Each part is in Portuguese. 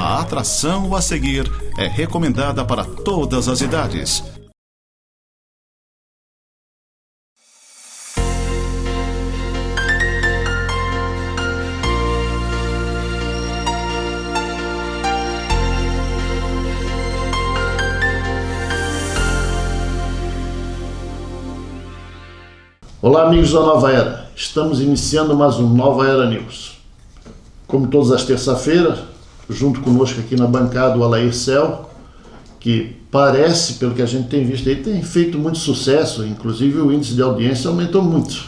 A atração a seguir é recomendada para todas as idades. Olá, amigos da Nova Era. Estamos iniciando mais um Nova Era News. Como todas as terças-feiras, junto conosco aqui na bancada o Alair Cel, que parece, pelo que a gente tem visto aí, tem feito muito sucesso, inclusive o índice de audiência aumentou muito,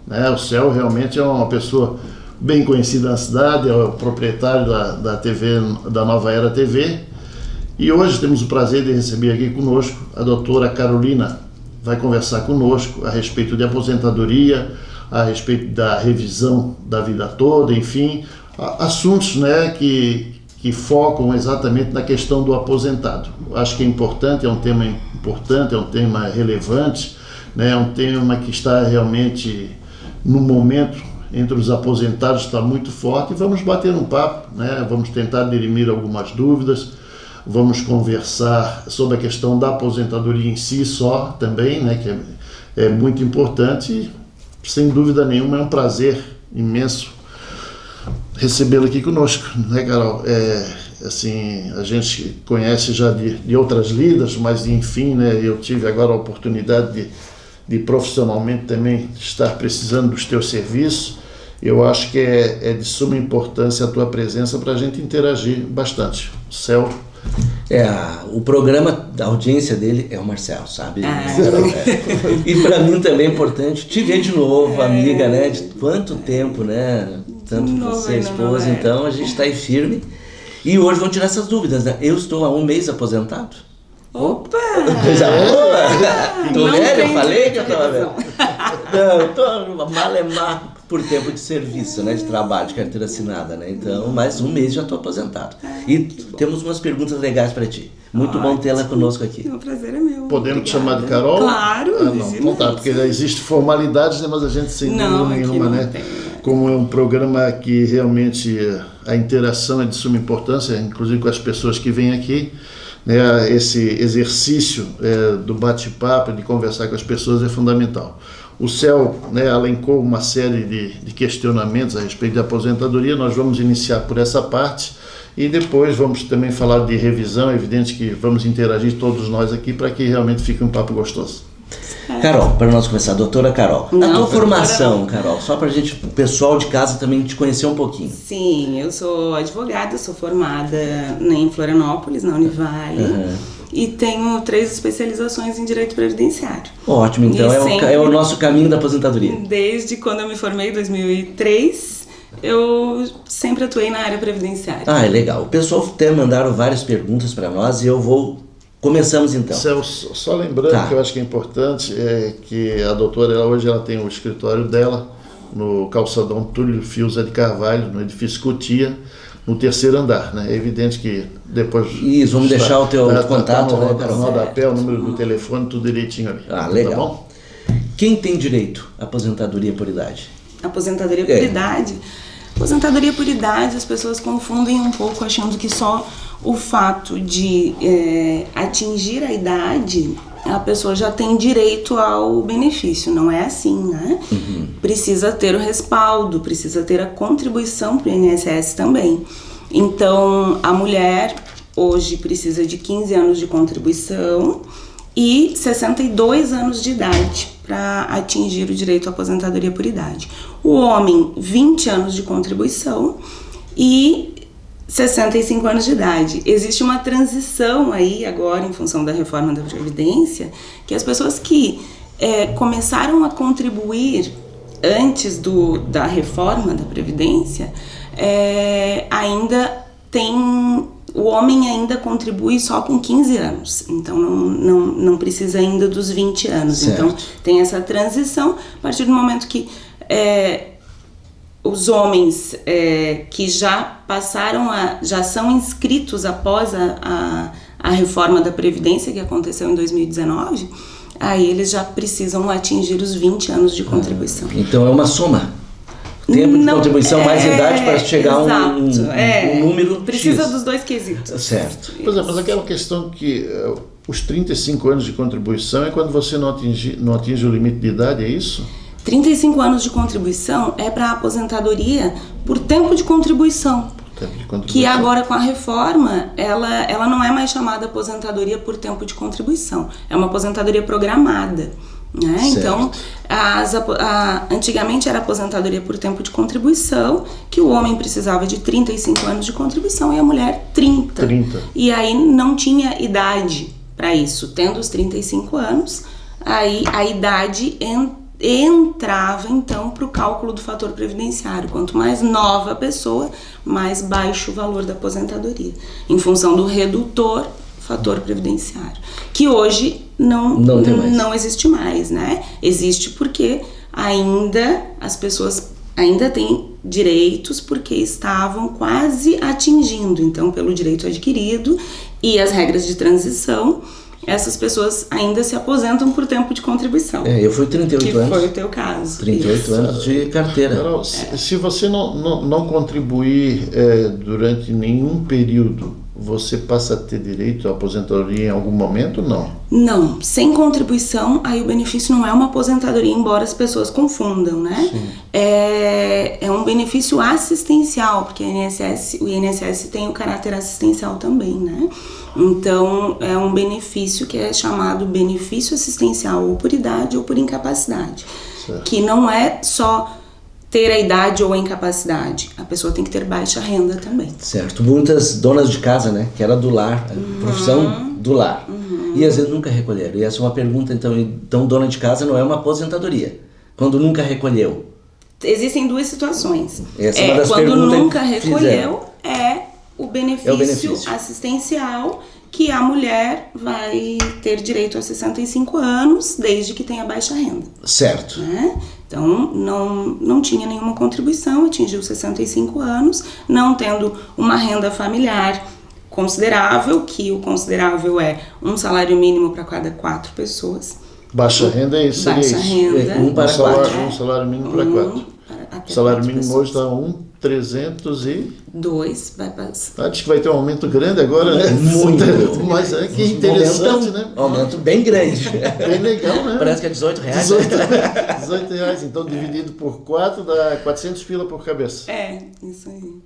né? O Cel realmente é uma pessoa bem conhecida na cidade, é o proprietário da TV, da Nova Era TV, e hoje temos o prazer de receber aqui conosco a doutora Carolina. Vai conversar conosco a respeito de aposentadoria, a respeito da revisão da vida toda, enfim, assuntos, né, que focam exatamente na questão do aposentado. Acho que é importante, é um tema importante, é um tema relevante, né, é um tema que está realmente no momento entre os aposentados, está muito forte, e vamos bater um papo, né, vamos tentar dirimir algumas dúvidas. Vamos conversar sobre a questão da aposentadoria em si só também, né, que é muito importante e, sem dúvida nenhuma, é um prazer imenso recebê-lo aqui conosco, né, Carol? Assim, a gente conhece já de outras lidas, mas enfim, né, eu tive agora a oportunidade de profissionalmente também estar precisando dos teus serviços. Eu acho que é de suma importância a tua presença para a gente interagir bastante. Cel. O programa, a audiência dele é o Marcel, sabe? E para mim também é importante te ver de novo, amiga, né? De quanto tempo, né? Tanto você, esposa, então a gente está aí firme. E hoje vamos tirar essas dúvidas, né? Eu estou há um mês aposentado. Opa! Coisa boa! Tô velho, eu falei que eu tava velho. Não, eu tô malemar por tempo de serviço, né? De trabalho, de carteira assinada, né? Então, mais um mês já tô aposentado. E temos umas perguntas legais para ti. Muito bom tê-la conosco aqui. O prazer é meu. Podemos te chamar de Carol? Claro! Não, então tá, porque existe formalidades, né, mas a gente sem dúvida nenhuma, né? Como é um programa que realmente a interação é de suma importância, inclusive com as pessoas que vêm aqui, né, esse exercício do bate-papo, de conversar com as pessoas é fundamental. O Cel, né, elencou uma série de questionamentos a respeito de aposentadoria. Nós vamos iniciar por essa parte e depois vamos também falar de revisão. É evidente que vamos interagir todos nós aqui para que realmente fique um papo gostoso. Carol, para nós começar, doutora Carol, a tua formação, Carol, só para o pessoal de casa também te conhecer um pouquinho. Sim, eu sou advogada, sou formada em Florianópolis, na Univale, e tenho 3 especializações em Direito Previdenciário. Ótimo, então é o nosso caminho da aposentadoria. Desde quando eu me formei, em 2003, eu sempre atuei na área previdenciária. É legal. O pessoal até mandaram várias perguntas para nós e eu vou... Começamos então. Celso, só lembrando que eu acho que é importante que a doutora hoje ela tem o escritório dela no calçadão Túlio Fiuza de Carvalho, no edifício Cotia, no 3º andar, né? É evidente que depois... Isso, vamos deixar o teu contato, né, Carol? No rodapé, o número do telefone, tudo direitinho ali. Legal. Tá bom? Quem tem direito à aposentadoria por idade? Aposentadoria por idade? Aposentadoria por idade, as pessoas confundem um pouco achando que só o fato de atingir a idade, a pessoa já tem direito ao benefício. Não é assim, né? Precisa ter o respaldo, precisa ter a contribuição para o INSS também. Então, a mulher hoje precisa de 15 anos de contribuição e 62 anos de idade para atingir o direito à aposentadoria por idade. O homem, 20 anos de contribuição e 65 anos de idade. Existe uma transição aí agora, em função da reforma da Previdência, que as pessoas que começaram a contribuir antes da reforma da Previdência, ainda tem... O homem ainda contribui só com 15 anos, então não precisa ainda dos 20 anos. Certo. Então tem essa transição, a partir do momento que os homens que já são inscritos após a reforma da Previdência, que aconteceu em 2019, aí eles já precisam atingir os 20 anos de contribuição. Então é uma soma. tempo de contribuição mais idade para chegar a um número precisa X. dos dois quesitos. Certo. Pois é, mas aquela questão que os 35 anos de contribuição é quando você não atinge o limite de idade, é isso? 35 anos de contribuição é para aposentadoria por tempo de contribuição. Que agora, com a reforma, ela não é mais chamada aposentadoria por tempo de contribuição. É uma aposentadoria programada. Né? Então, antigamente era aposentadoria por tempo de contribuição, que o homem precisava de 35 anos de contribuição e a mulher 30. E aí não tinha idade para isso. Tendo os 35 anos, aí a idade entrava então para o cálculo do fator previdenciário. Quanto mais nova a pessoa, mais baixo o valor da aposentadoria, em função do redutor fator previdenciário, que hoje não existe mais, né? Existe porque ainda as pessoas ainda têm direitos porque estavam quase atingindo, então pelo direito adquirido e as regras de transição, essas pessoas ainda se aposentam por tempo de contribuição. Eu fui 38 anos. Que foi o teu caso. 38 anos de carteira. Carol, se você não contribuir durante nenhum período, você passa a ter direito à aposentadoria em algum momento ou não? Não, sem contribuição, aí o benefício não é uma aposentadoria, embora as pessoas confundam, né? É um benefício assistencial, porque o INSS tem o caráter assistencial também, né? Então, é um benefício que é chamado benefício assistencial ou por idade ou por incapacidade, que não é só ter a idade ou a incapacidade, a pessoa tem que ter baixa renda também. Certo. Muitas donas de casa, né, que era do lar, profissão do lar, e às vezes nunca recolheram. E essa é uma pergunta, então dona de casa não é uma aposentadoria, quando nunca recolheu. Existem duas situações. Essa é uma das quando perguntas nunca que recolheu, o benefício assistencial, que a mulher vai ter direito a 65 anos, desde que tenha baixa renda. Certo. Né? Então, não tinha nenhuma contribuição, atingiu 65 anos, não tendo uma renda familiar considerável, que o considerável é um salário mínimo para cada 4 pessoas. Baixa renda é isso? Baixa renda. Um salário mínimo para 4. O salário mínimo hoje está 1.302. Vai passar. Acho que vai ter um aumento grande agora, né? Muito. Mas que interessante, né? Aumento bem grande. Bem legal, né? Parece que é R$18. R$18. Então, dividido por 4, dá 400 pila por cabeça. Isso aí.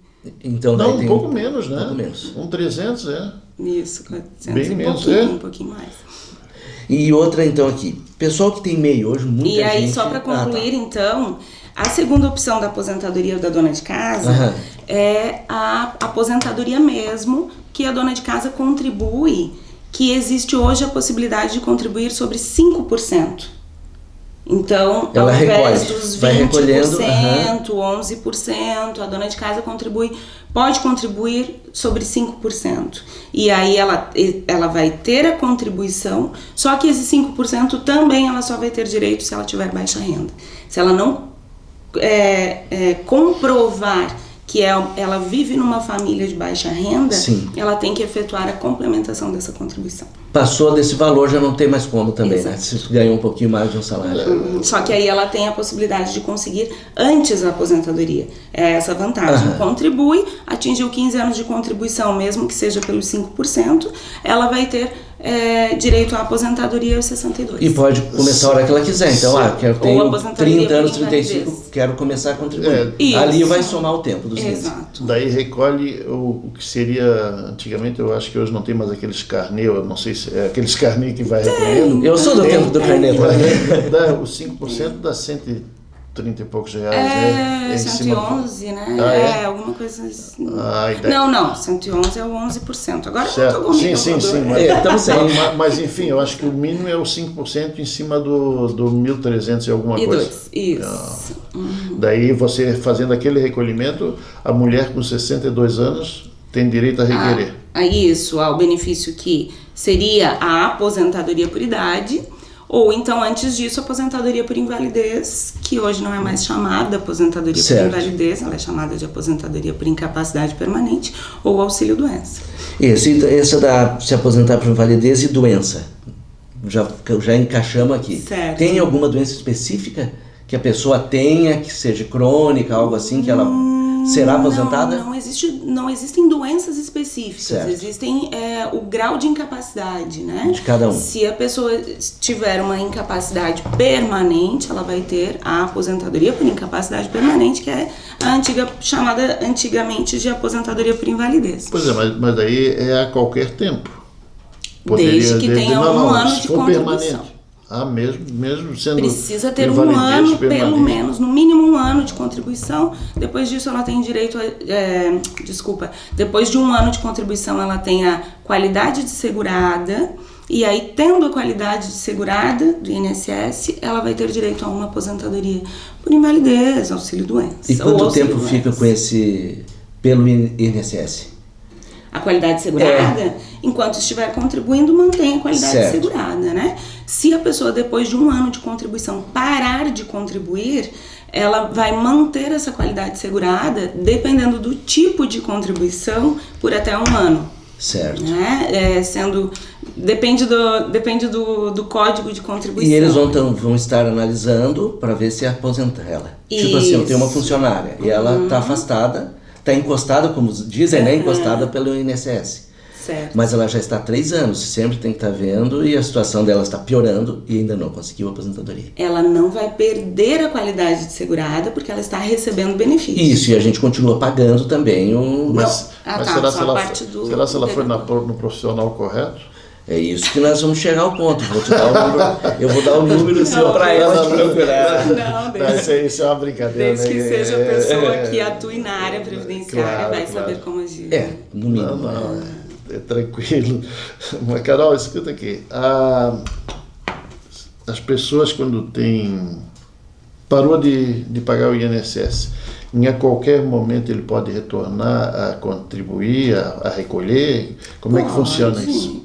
Então, não, um pouco menos, né? Um pouco menos. 300, Isso, 400 bem menos, um pouquinho mais. E outra, então, aqui. Pessoal que tem MEI hoje, muita gente... E aí, só para concluir, então, a segunda opção da aposentadoria da dona de casa é a aposentadoria mesmo, que a dona de casa contribui, que existe hoje a possibilidade de contribuir sobre 5%. Então, ela ao invés recolhe, dos 20%, vai recolhendo, 11%, a dona de casa pode contribuir sobre 5%. E aí ela vai ter a contribuição, só que esse 5% também ela só vai ter direito se ela tiver baixa renda. Se ela não comprovar que ela vive numa família de baixa renda, ela tem que efetuar a complementação dessa contribuição. Passou desse valor, já não tem mais como também, né? Se ganhou um pouquinho mais de um salário. Só que aí ela tem a possibilidade de conseguir antes a aposentadoria. É essa a vantagem. Contribui, atingiu 15 anos de contribuição, mesmo que seja pelos 5%, ela vai ter direito à aposentadoria aos 62. E pode começar a hora que ela quiser. Então, tenho 30 anos, 35, quero começar a contribuir. Ali vai somar o tempo dos 15. Daí recolhe o que seria, antigamente, eu acho que hoje não tem mais aqueles carnê, eu não sei se é aqueles carnê que vai recolhendo. Eu sou do tempo do carnê. O 5% dá 130 e poucos reais, né? 111, né? Alguma coisa assim. Não, 111 é o 11%. Agora eu não tô comigo. Sim. Mas enfim, eu acho que o mínimo é o 5% em cima do 1.300 e alguma coisa. Isso. Daí você fazendo aquele recolhimento, a mulher com 62 anos tem direito a requerer. O benefício que seria a aposentadoria por idade, ou então antes disso a aposentadoria por invalidez, que hoje não é mais chamada aposentadoria por invalidez, ela é chamada de aposentadoria por incapacidade permanente ou auxílio-doença. Esse da se aposentar por invalidez e doença, já encaixamos aqui. Certo. Tem alguma doença específica que a pessoa tenha, que seja crônica, algo assim, que ela será aposentada? Não existem doenças específicas, certo. Existem o grau de incapacidade, né? De cada um. Se a pessoa tiver uma incapacidade permanente, ela vai ter a aposentadoria por incapacidade permanente, que é a antiga, chamada antigamente de aposentadoria por invalidez. Pois é, mas aí é a qualquer tempo. Desde que tenha um ano de contribuição. Permanente. Mesmo sendo precisa ter um ano, pelo menos, no mínimo um ano de contribuição. Depois disso ela tem direito depois de um ano de contribuição ela tem a qualidade de segurada, e aí tendo a qualidade de segurada do INSS, ela vai ter direito a uma aposentadoria por invalidez, auxílio-doença. E quanto tempo fica com pelo INSS? A qualidade segurada, enquanto estiver contribuindo, mantém a qualidade segurada, né? Se a pessoa, depois de um ano de contribuição, parar de contribuir, ela vai manter essa qualidade segurada, dependendo do tipo de contribuição, por até um ano. Certo. Né? Depende do código de contribuição. E eles vão estar analisando para ver se aposenta ela. Isso. Tipo assim, eu tenho uma funcionária e ela está afastada, está encostada, como dizem, né? Encostada pelo INSS. Certo. Mas ela já está há 3 anos, sempre tem que estar vendo, e a situação dela está piorando e ainda não conseguiu a aposentadoria. Ela não vai perder a qualidade de segurada porque ela está recebendo benefício. Isso, e a gente continua pagando também o... Mas será se ela foi no profissional correto? É isso que nós vamos chegar ao ponto. Vou te dar o número, eu vou dar o número seu para ela te procurar. Isso é uma brincadeira. Desde que seja a pessoa que atue na área previdenciária, vai saber como agir. No mínimo. É tranquilo. Mas, Carol, escuta aqui. As pessoas, quando parou de pagar o INSS, em qualquer momento ele pode retornar a contribuir, a recolher? Como é que funciona isso?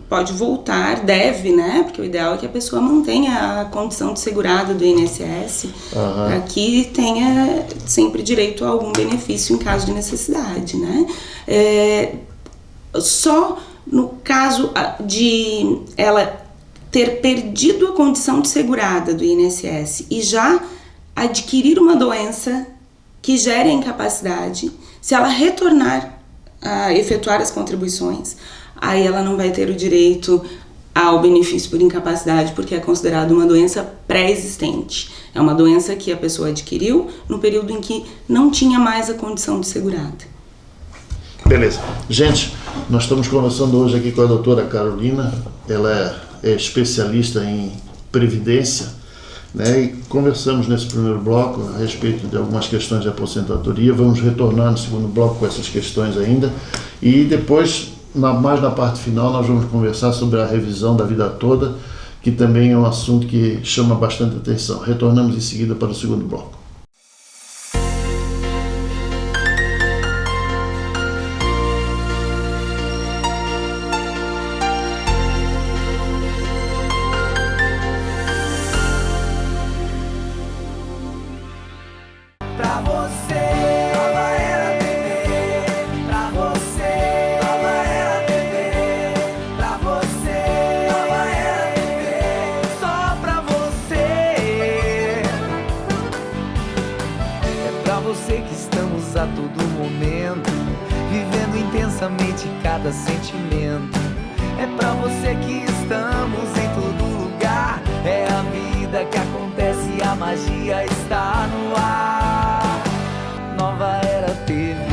Pode voltar, deve, né? Porque o ideal é que a pessoa mantenha a condição de segurada do INSS, para que tenha sempre direito a algum benefício em caso de necessidade, né? Só no caso de ela ter perdido a condição de segurada do INSS e já adquirir uma doença que gere a incapacidade, se ela retornar a efetuar as contribuições, aí ela não vai ter o direito ao benefício por incapacidade, porque é considerado uma doença pré-existente. É uma doença que a pessoa adquiriu no período em que não tinha mais a condição de segurada. Beleza. Gente, nós estamos conversando hoje aqui com a doutora Carolina. Ela é especialista em previdência, né? E conversamos nesse primeiro bloco a respeito de algumas questões de aposentadoria. Vamos retornar no segundo bloco com essas questões ainda. E depois, mais na parte final, nós vamos conversar sobre a revisão da vida toda, que também é um assunto que chama bastante atenção. Retornamos em seguida para o segundo bloco. Cada sentimento é pra você que estamos em todo lugar. É a vida que acontece, a magia está no ar. Nova Era TV.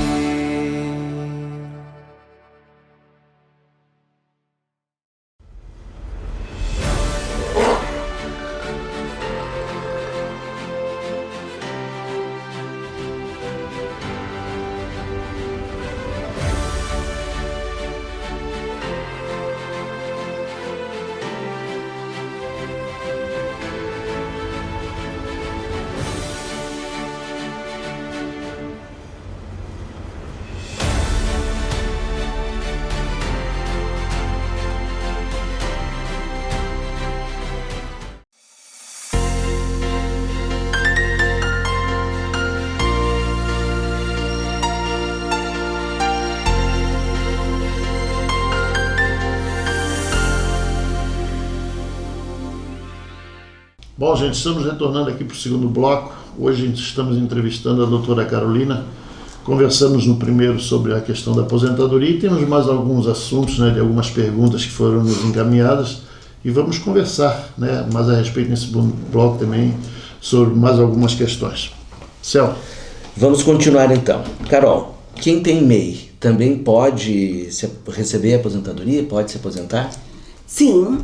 Bom, gente, estamos retornando aqui para o segundo bloco. Hoje estamos entrevistando a doutora Carolina. Conversamos no primeiro sobre a questão da aposentadoria e temos mais alguns assuntos, né, de algumas perguntas que foram nos encaminhadas e vamos conversar, né, mais a respeito nesse bloco também sobre mais algumas questões. Céu. Vamos continuar então. Carol, quem tem MEI também pode receber aposentadoria? Pode se aposentar? Sim,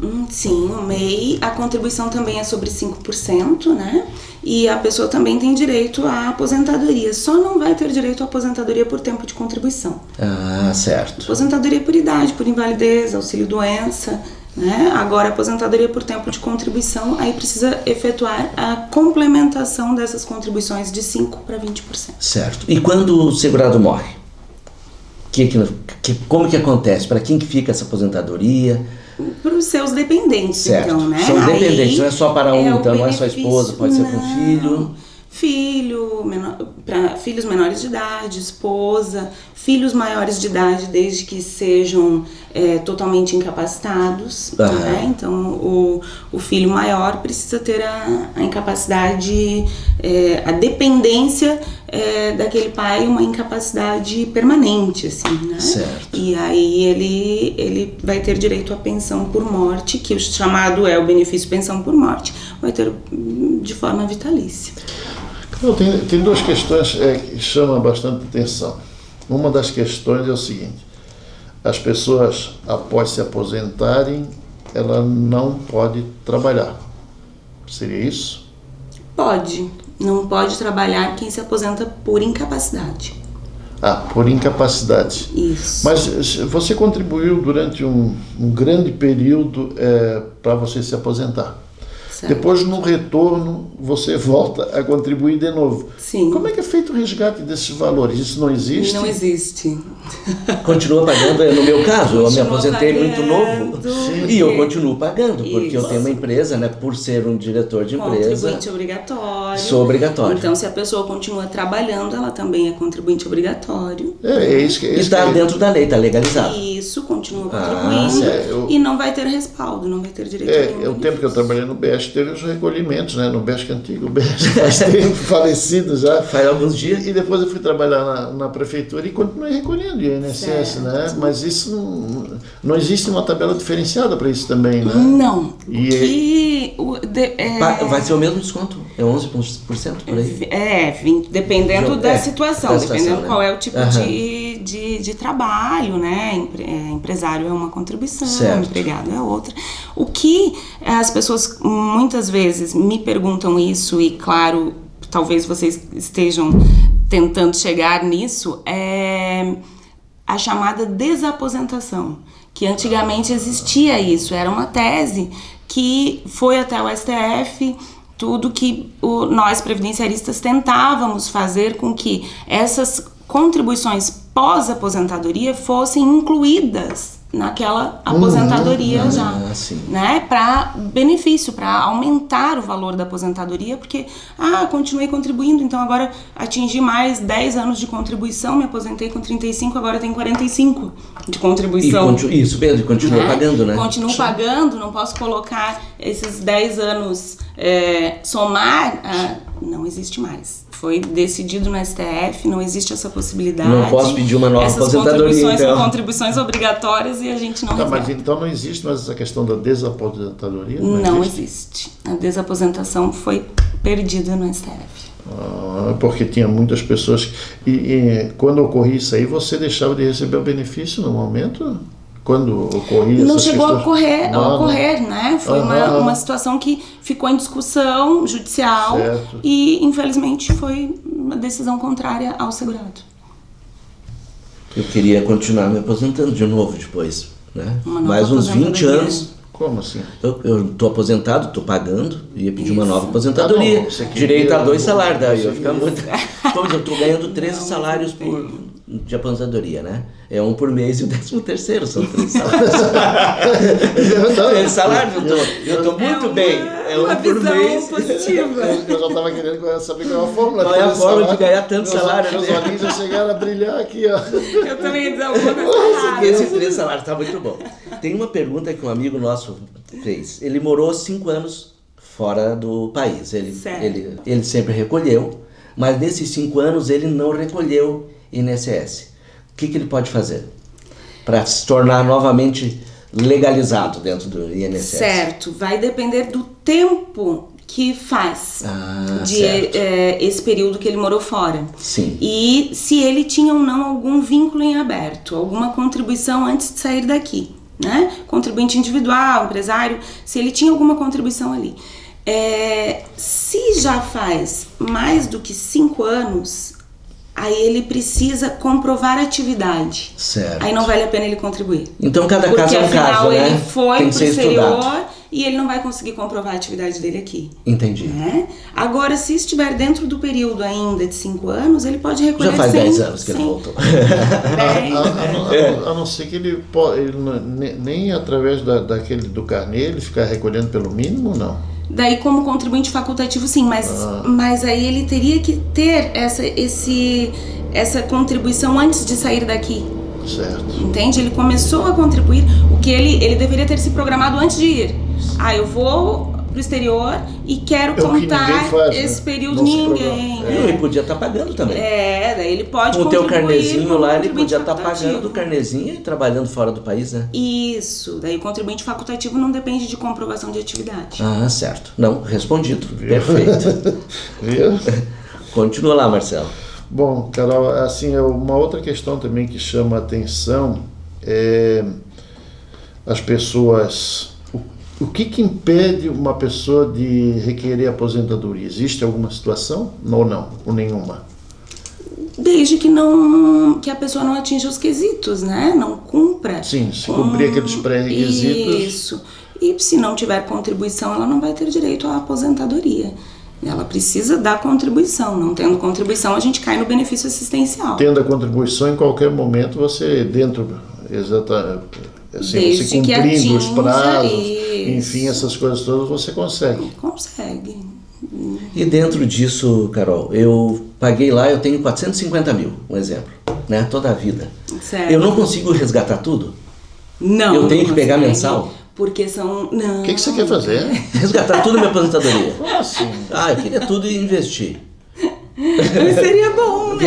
o MEI, a contribuição também é sobre 5%, né? E a pessoa também tem direito à aposentadoria, só não vai ter direito à aposentadoria por tempo de contribuição. Ah, certo. Aposentadoria por idade, por invalidez, auxílio-doença, né? Agora, aposentadoria por tempo de contribuição, aí precisa efetuar a complementação dessas contribuições de 5% para 20%. Certo. E quando o segurado morre? Como que acontece? Para quem que fica essa aposentadoria? Para os seus dependentes, certo. Então, né? São dependentes, aí, não é só para um, então não é só esposa, pode ser com filho. Para filhos menores de idade, esposa, filhos maiores de idade, desde que sejam totalmente incapacitados. Né? Então, o filho maior precisa ter a incapacidade, a dependência daquele pai, uma incapacidade permanente, assim, né? Certo. E aí ele vai ter direito à pensão por morte, que o chamado é o benefício pensão por morte, vai ter de forma vitalícia. Tem duas questões que chamam bastante atenção. Uma das questões é o seguinte: as pessoas, após se aposentarem, ela não pode trabalhar. Seria isso? Pode. Não pode trabalhar quem se aposenta por incapacidade. Por incapacidade. Isso. Mas você contribuiu durante um grande período para você se aposentar. Certo. Depois, no retorno, você volta a contribuir de novo. Sim. Como é que é feito o resgate desses valores? Isso não existe? Não existe. Continua pagando, no meu caso, eu me aposentei pagando, muito novo. Sim. E eu continuo pagando, porque Isso. eu tenho uma empresa, né? Por ser um diretor de empresa. Contribuinte obrigatório. Sou obrigatório. Então, se a pessoa continua trabalhando, ela também é contribuinte obrigatório. É isso que... E está dentro da lei, está legalizado. Isso, continua contribuindo e não vai ter respaldo, não vai ter direito nenhum. O tempo que eu trabalhei no BESC teve os recolhimentos, né? No BESC antigo, o BESC faz tempo, falecido já. Faz alguns dias. E depois eu fui trabalhar na prefeitura e continuei recolhendo o INSS, né? Mas isso não existe uma tabela diferenciada para isso também, né? Não. Vai ser o mesmo desconto? É 11% por aí? Dependendo da situação, dependendo né? qual é o tipo de trabalho, né? Empresário é uma contribuição, certo. Empregado é outra. O que as pessoas muitas vezes me perguntam isso, e claro, talvez vocês estejam tentando chegar nisso, é a chamada desaposentação, que antigamente existia isso, era uma tese que foi até o STF, tudo que nós previdenciaristas tentávamos fazer com que essas contribuições pós-aposentadoria fossem incluídas naquela aposentadoria né, para benefício, para aumentar o valor da aposentadoria, porque continuei contribuindo, então agora atingi mais 10 anos de contribuição, me aposentei com 35, agora tenho 45 de contribuição. Isso mesmo, continua pagando, né? Continuo pagando, não posso colocar esses 10 anos, somar, não existe mais. Foi decidido no STF, não existe essa possibilidade. Não posso pedir uma nova aposentadoria, contribuições então. São contribuições obrigatórias e a gente não resolve. Mas então não existe mais essa questão da desaposentadoria? Não existe. A desaposentação foi perdida no STF. Porque tinha muitas pessoas... E quando ocorria isso aí, você deixava de receber o benefício no momento? Quando ocorria não essas chegou questões? a ocorrer, né? Foi uma situação que ficou em discussão judicial, certo. E infelizmente foi uma decisão contrária ao segurado. Eu queria continuar me aposentando de novo depois, né? Mais uns 20 anos. Como assim? Eu estou aposentado, estou pagando, ia pedir uma nova aposentadoria. Direito a 2 salários, daí eu ficar muito... Pois eu estou ganhando 13 salários de aposentadoria, né? É um por mês e o 13º, são 3 salários. 3 salários, eu estou muito bem. É um por mês. Positiva. Eu já estava querendo saber qual é a fórmula. Qual é a fórmula de ganhar tanto salário? Meus olhinhos já chegaram a brilhar aqui, ó. Eu também ia dizer alguma coisa. Esse 3 salários está muito bom. Tem uma pergunta que um amigo nosso fez. Ele morou 5 anos fora do país. Ele sempre recolheu, mas nesses 5 anos ele não recolheu INSS. O que ele pode fazer para se tornar novamente legalizado dentro do INSS? Certo, vai depender do tempo que faz esse período que ele morou fora. Sim. E se ele tinha ou não algum vínculo em aberto, alguma contribuição antes de sair daqui, né? Contribuinte individual, empresário, se ele tinha alguma contribuição ali. Se já faz mais do que 5 anos, aí ele precisa comprovar a atividade. Certo. Aí não vale a pena ele contribuir. Então cada caso é um caso, Porque afinal né? ele foi Tem pro que ser exterior estudado. e ele não vai conseguir comprovar a atividade dele aqui. Entendi. Né? Agora, se estiver dentro do período ainda de 5 anos, ele pode recolher. Já faz 10 anos que ele voltou. A não ser que ele nem através do carnê ele ficar recolhendo pelo mínimo, não. Daí, como contribuinte facultativo, sim, mas aí ele teria que ter essa contribuição antes de sair daqui. Certo. Entende? Ele começou a contribuir, o que ele deveria ter se programado antes de ir. Eu vou pro exterior e quero contar esse período. Ninguém. Ele podia estar pagando também. Daí ele pode com o teu contribuir carnezinho lá, ele podia estar facultativo. pagando o carnezinho e trabalhando fora do país, né? Isso. Daí o contribuinte facultativo não depende de comprovação de atividade. Certo. Não, respondido. Perfeito. Viu? Continua lá, Marcelo. Bom, Carol, assim, uma outra questão também que chama a atenção é as pessoas... O que impede uma pessoa de requerer aposentadoria? Existe alguma situação? Ou não? Ou nenhuma? Desde que a pessoa não atinja os quesitos, né? Não cumpra. Sim, se cumprir aqueles pré-requisitos. Isso. E se não tiver contribuição, ela não vai ter direito à aposentadoria. Ela precisa da contribuição. Não tendo contribuição, a gente cai no benefício assistencial. Tendo a contribuição, em qualquer momento, você assim, você cumprindo os prazos, enfim, essas coisas todas, você consegue. Consegue. E dentro disso, Carol, eu paguei lá, eu tenho 450 mil, um exemplo, né? Toda a vida. Certo. Eu não consigo resgatar tudo? Não. Eu tenho que pegar mensal? Porque são... Não. O que você quer fazer? Resgatar tudo minha aposentadoria. Como assim? Eu queria tudo e investir. Seria bom, né?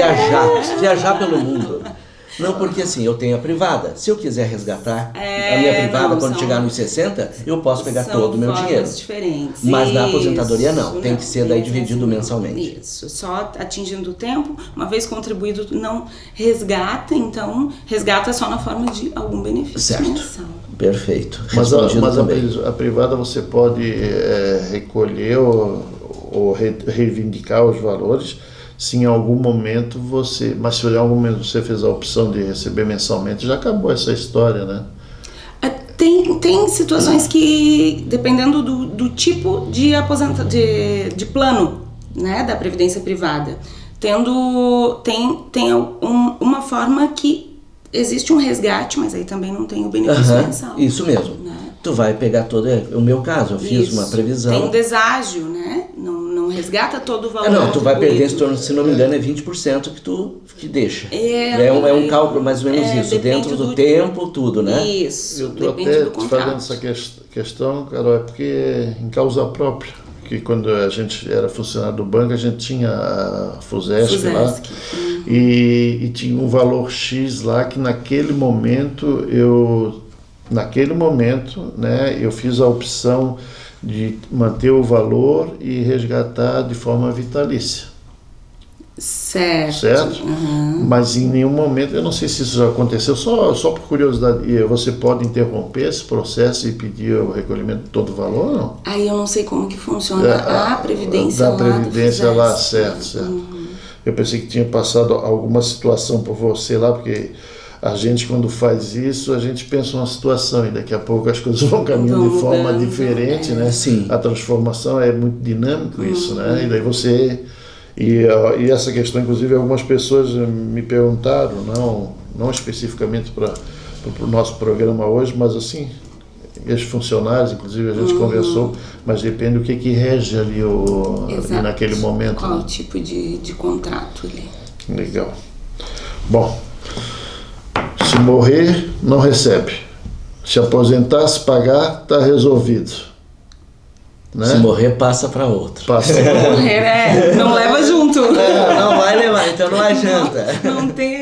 Viajar pelo mundo. Não, porque assim, eu tenho a privada. Se eu quiser resgatar a minha privada quando chegar nos 60, eu posso pegar todo o meu dinheiro. Diferentes. Mas na aposentadoria não. Tem que ser daí dividido mensalmente. Isso. Só atingindo o tempo, uma vez contribuído, não resgata, então resgata só na forma de algum benefício mensal. Perfeito. Mas a privada você pode recolher ou reivindicar os valores se em algum momento mas se em algum momento você fez a opção de receber mensalmente, já acabou essa história, né? Tem situações que, dependendo do tipo de plano, né, da previdência privada, tem uma forma que existe um resgate, mas aí também não tem o benefício mensal. Isso mesmo. Né? Tu vai pegar o meu caso, eu fiz uma previsão. Tem um deságio, né? Não resgata todo o valor. Não, tu vai perder, se não me engano, é 20% que deixa. É um cálculo mais ou menos isso, dentro do tempo, tudo, né? Isso, eu estou até fazendo essa questão, Carol, é porque é em causa própria. Que quando a gente era funcionário do banco, a gente tinha a FUSESC lá e tinha um valor X lá que naquele momento, né, eu fiz a opção de manter o valor e resgatar de forma vitalícia. Certo? Mas em nenhum momento, eu não sei se isso já aconteceu, só por curiosidade, você pode interromper esse processo e pedir o recolhimento de todo o valor ou não? Aí eu não sei como que funciona a previdência lá. Da previdência lá, certo. Eu pensei que tinha passado alguma situação por você lá, porque a gente, quando faz isso, a gente pensa uma situação e daqui a pouco as coisas vão caminhando de forma diferente, né? Sim. A transformação é muito dinâmico isso, né? E daí você... E essa questão, inclusive, algumas pessoas me perguntaram, não especificamente para o nosso programa hoje, mas assim, os funcionários, inclusive, a gente conversou, mas depende do que rege ali, ali naquele momento. Qual o tipo de contrato ali. Legal. Bom, se morrer, não recebe. Se aposentar, se pagar, está resolvido. né? Se morrer, passa para outro. Passa. Morrer, não leva junto. Não vai levar, então não adianta.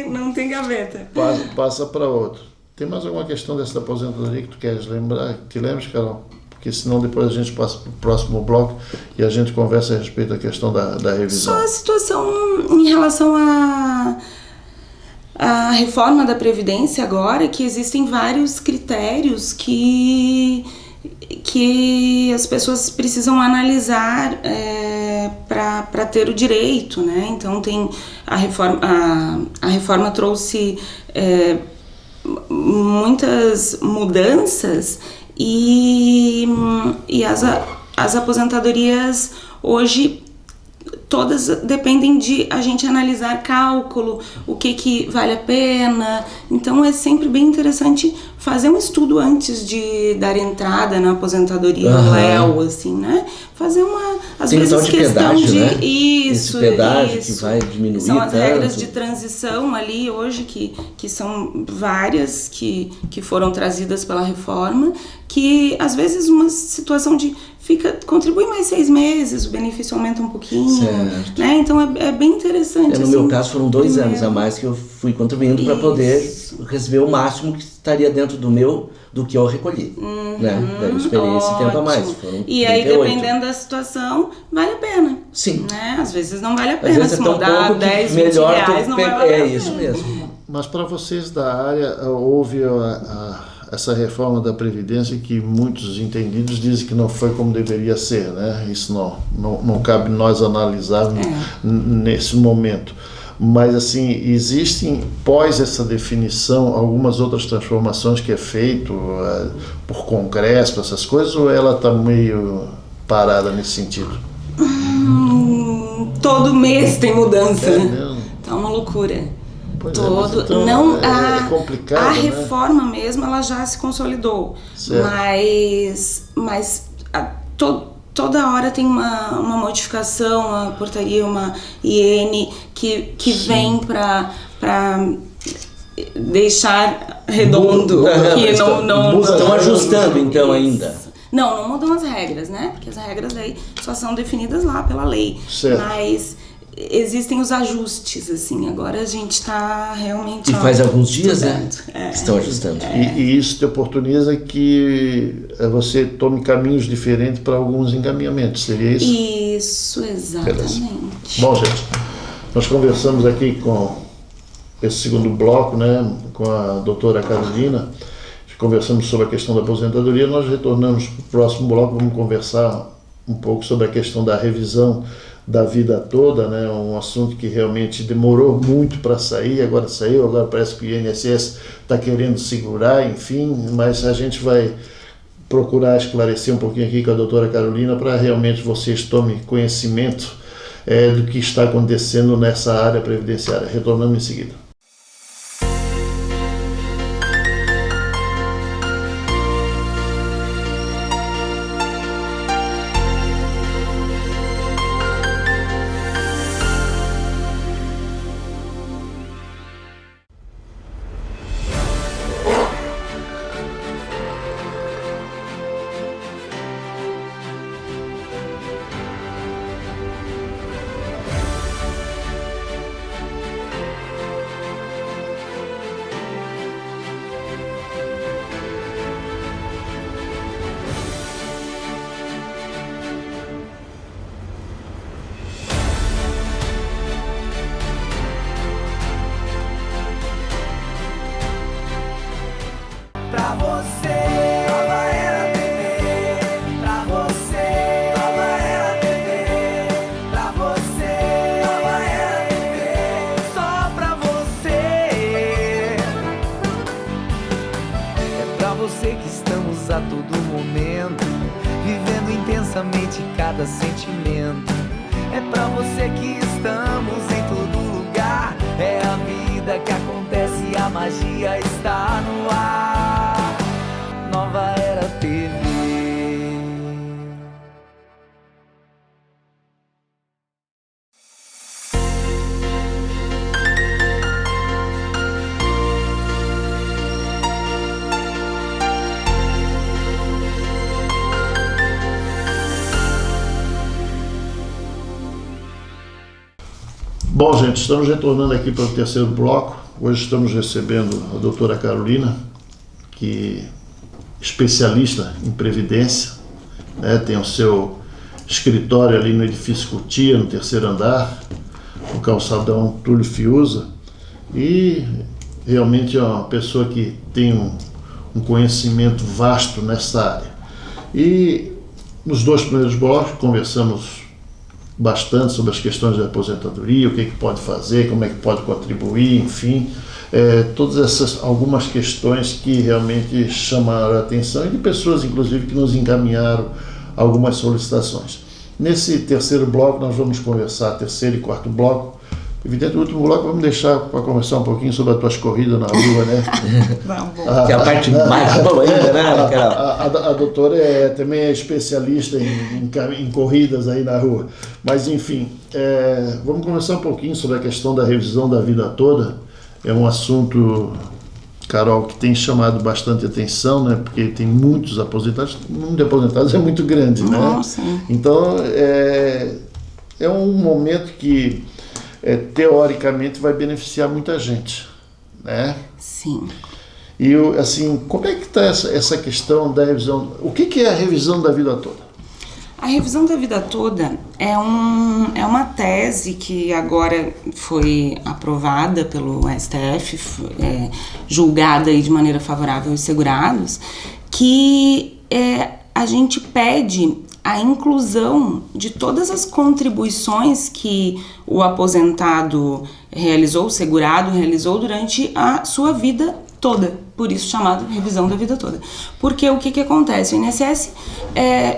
Não tem gaveta. Passa para outro. Tem mais alguma questão dessa aposentadoria que tu queres lembrar? Te lembras, Carol? Porque senão depois a gente passa para o próximo bloco e a gente conversa a respeito da questão da revisão. Só a situação em relação à reforma da Previdência agora, que existem vários critérios que as pessoas precisam analisar para ter o direito, né? Então tem a reforma trouxe muitas mudanças e as aposentadorias hoje todas dependem de a gente analisar cálculo, o que vale a pena. Então é sempre bem interessante fazer um estudo antes de dar entrada na aposentadoria Léo, assim, né? Fazer às tem vezes de questão pedágio, de né? isso, esse pedágio que vai diminuir são as tanto. regras de transição ali hoje que são várias que foram trazidas pela reforma, que às vezes uma situação de contribui mais 6 meses, o benefício aumenta um pouquinho, certo. Né? Então é bem interessante. No assim, meu caso foram 2 anos a mais que eu fui contribuindo para poder receber o máximo que estaria dentro do que eu recolhi, né? Da experiência e tempo a mais. Foram e aí 38. dependendo da situação vale a pena. Sim. Né? Às vezes não vale a Às pena, vezes se é tão mudar pouco que 10, 20 melhor reais não vai valer a pena. isso mesmo. Mas para vocês da área, houve essa reforma da Previdência que muitos entendidos dizem que não foi como deveria ser, né? Isso não cabe nós analisarmos nesse momento. Mas, assim, existem, pós essa definição, algumas outras transformações que é feito por congresso, essas coisas, ou ela está meio parada nesse sentido? Todo mês tem mudança. É mesmo? Tá uma loucura. Pois então, não é complicado, a né? reforma mesmo ela já se consolidou, certo. mas toda hora tem uma modificação, uma portaria, uma IN que vem para deixar redondo, que não estão ajustando então ainda. Não mudam as regras, né? Porque as regras aí só são definidas lá pela lei. Certo. Mas existem os ajustes, assim, agora a gente está realmente... E faz alguns dias, né? Que estão ajustando. E isso te oportuniza que você tome caminhos diferentes para alguns encaminhamentos, seria isso? Isso, exatamente. Beleza. Bom, gente, nós conversamos aqui com esse segundo bloco, né, com a doutora Carolina, conversamos sobre a questão da aposentadoria, nós retornamos para o próximo bloco, vamos conversar um pouco sobre a questão da revisão da vida toda, né? Um assunto que realmente demorou muito para sair, agora saiu, agora parece que o INSS está querendo segurar, enfim, mas a gente vai procurar esclarecer um pouquinho aqui com a doutora Carolina para realmente vocês tomem conhecimento do que está acontecendo nessa área previdenciária. Retornamos em seguida. Pra você, Nova Era TV. Pra você, Nova Era TV. Pra você, Nova Era TV. Só pra você. É pra você que estamos a todo momento, vivendo intensamente cada sentimento. É pra você que estamos em todo lugar. É a vida que acontece, a magia está no ar. Nova Era TV. Bom, gente, estamos retornando aqui para o terceiro bloco. Hoje estamos recebendo a doutora Carolina, que é especialista em previdência, né? Tem o seu escritório ali no edifício Cotia, no terceiro andar, no calçadão Túlio Fiuza, e realmente é uma pessoa que tem um conhecimento vasto nessa área. E nos 2 primeiros blocos conversamos bastante sobre as questões de aposentadoria, o que pode fazer, como é que pode contribuir, enfim, todas essas algumas questões que realmente chamaram a atenção e de pessoas, inclusive, que nos encaminharam algumas solicitações. Nesse terceiro bloco nós vamos conversar, terceiro e quarto bloco. Evidente, o último bloco vamos deixar para conversar um pouquinho sobre as tuas corridas na rua, né? Que é a parte mais boa ainda, né, Carol? A doutora também é especialista em corridas aí na rua. Mas, enfim, vamos conversar um pouquinho sobre a questão da revisão da vida toda. É um assunto, Carol, que tem chamado bastante atenção, né? Porque tem muitos aposentados. O número de aposentados é muito grande, né? Nossa. Então, é um momento que teoricamente vai beneficiar muita gente, né? Sim. E assim, como é que está essa questão da revisão? O que é a revisão da vida toda? A revisão da vida toda é uma tese que agora foi aprovada pelo STF, julgada aí de maneira favorável aos segurados, que a gente pede a inclusão de todas as contribuições que o aposentado realizou, o segurado realizou durante a sua vida toda, por isso chamado revisão da vida toda. Porque o que acontece? O INSS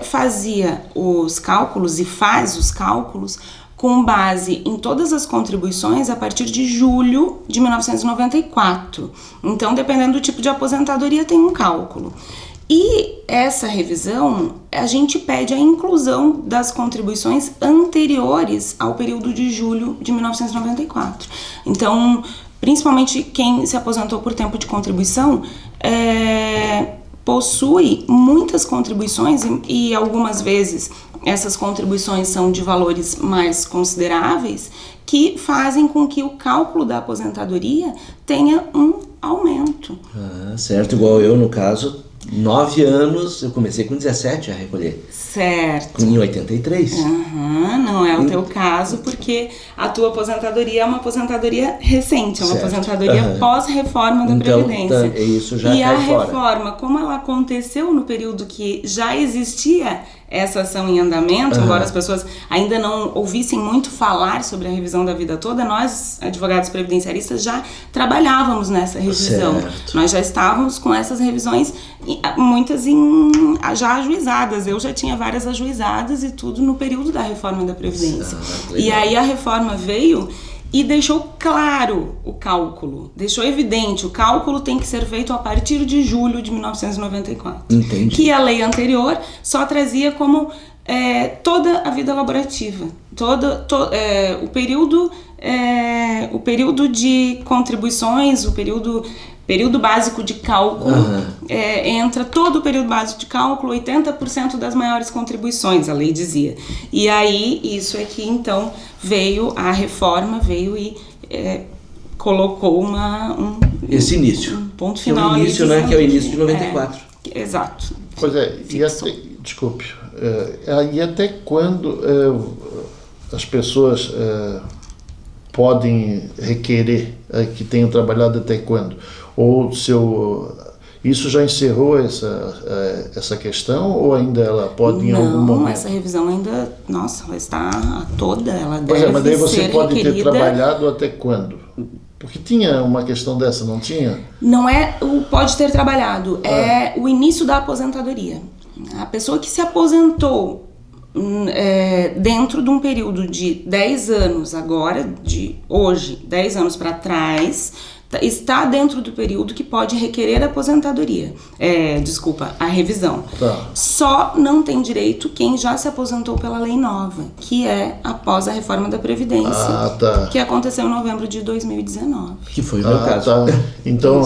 fazia os cálculos e faz os cálculos com base em todas as contribuições a partir de julho de 1994. Então, dependendo do tipo de aposentadoria, tem um cálculo. E essa revisão, a gente pede a inclusão das contribuições anteriores ao período de julho de 1994. Então, principalmente quem se aposentou por tempo de contribuição, possui muitas contribuições e algumas vezes essas contribuições são de valores mais consideráveis que fazem com que o cálculo da aposentadoria tenha um aumento. Certo, igual eu no caso, 9 anos, eu comecei com 17 a recolher. Certo. Em 83. Não é o teu caso, porque a tua aposentadoria é uma aposentadoria recente, é uma aposentadoria pós-reforma da Previdência. Isso já e cai a fora. reforma, como ela aconteceu no período que já existia essa ação em andamento, embora as pessoas ainda não ouvissem muito falar sobre a revisão da vida toda, nós, advogados previdenciaristas, já trabalhávamos nessa revisão. Certo. Nós já estávamos com essas revisões, muitas já ajuizadas. Eu já tinha várias ajuizadas e tudo no período da reforma da Previdência. E aí a reforma veio e deixou claro o cálculo, deixou evidente, o cálculo tem que ser feito a partir de julho de 1994. Entendi. Que a lei anterior só trazia como toda a vida laborativa, o período de contribuições, o período básico de cálculo, entra todo o período básico de cálculo, 80% das maiores contribuições, a lei dizia. E aí, isso é que então a reforma veio e colocou esse início. Um ponto final. O início, né, que é o início de 94. Exato. Pois desculpe, e até quando as pessoas podem requerer que tenham trabalhado até quando? Ou isso já encerrou essa questão ou ainda ela pode em algum momento? Não, essa revisão ainda, ela está toda, ela deve ser mas daí você pode requerida. ter trabalhado até quando? Porque tinha uma questão dessa, não tinha? Não é o pode ter trabalhado, é o início da aposentadoria. A pessoa que se aposentou dentro de um período de 10 anos agora, de hoje, 10 anos para trás, está dentro do período que pode requerer a aposentadoria, a revisão. Tá. Só não tem direito quem já se aposentou pela lei nova, que é após a reforma da Previdência, que aconteceu em novembro de 2019. Que foi o meu caso. Tá. Então,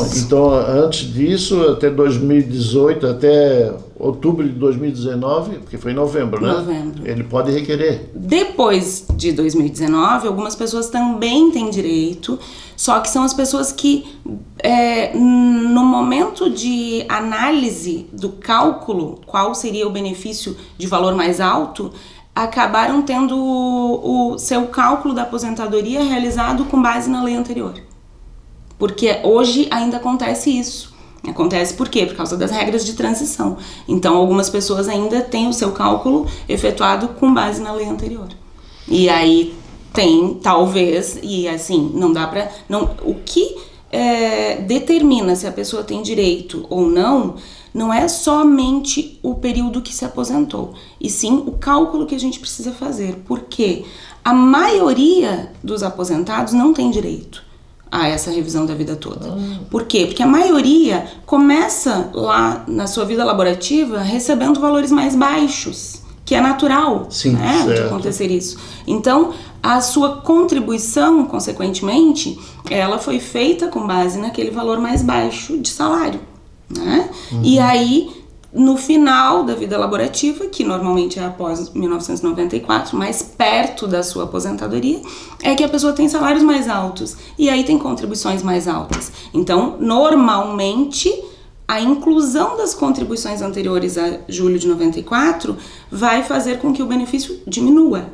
antes disso, até 2018, até outubro de 2019, porque foi em novembro, né? Novembro. Ele pode requerer. Depois de 2019, algumas pessoas também têm direito, só que são as pessoas que, no momento de análise do cálculo, qual seria o benefício de valor mais alto, acabaram tendo o seu cálculo da aposentadoria realizado com base na lei anterior. Porque hoje ainda acontece isso. Acontece por quê? Por causa das regras de transição. Então, algumas pessoas ainda têm o seu cálculo efetuado com base na lei anterior. E aí tem, talvez, e assim, não dá pra... o que determina se a pessoa tem direito ou não é somente o período que se aposentou, e sim o cálculo que a gente precisa fazer. Porque a maioria dos aposentados não tem direito a essa revisão da vida toda. Por quê? Porque a maioria começa lá na sua vida laborativa recebendo valores mais baixos, que é natural, né, de acontecer isso. Então, a sua contribuição, consequentemente, ela foi feita com base naquele valor mais baixo de salário, né? E aí, no final da vida laborativa, que normalmente é após 1994, mais perto da sua aposentadoria, é que a pessoa tem salários mais altos e aí tem contribuições mais altas. Então, normalmente, a inclusão das contribuições anteriores a julho de 94 vai fazer com que o benefício diminua.